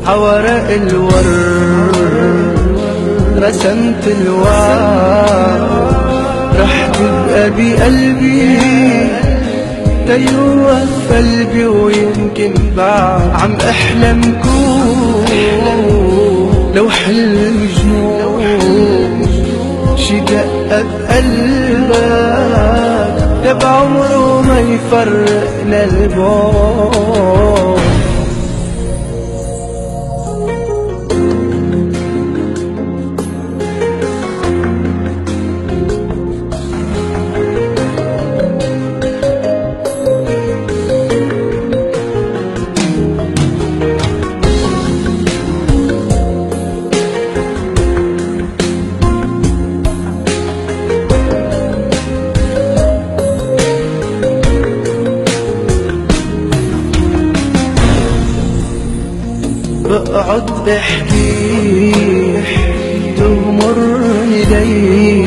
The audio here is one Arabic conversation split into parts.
عورق الورد رسمت الوعد، رح تبقى بقلبي تيوه في قلبي، ويمكن بعد عم احلم كون لو حلم جنون شي دقة بقلبك تبع عمره ما يفرقنا البعد. بقعد احكي تغمرني لي،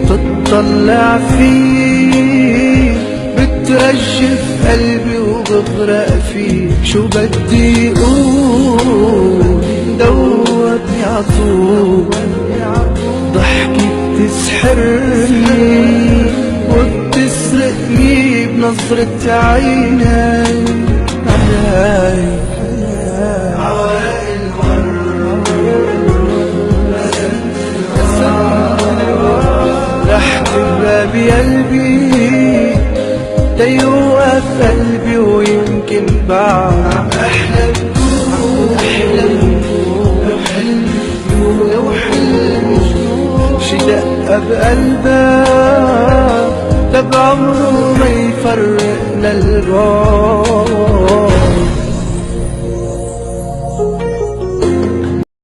تطلع فيه بترجف قلبي وبغرق فيه. شو بدي اقول دوبني عطول، ضحكي بتسحرني وبتسرقني بنظرة عيني علي. عورق الورد رح تبقى بقلبي تيوقف قلبي، ويمكن بعد احلم لو حلم شي دقة بقلبك تبع عمره ما يفرقنا البعد.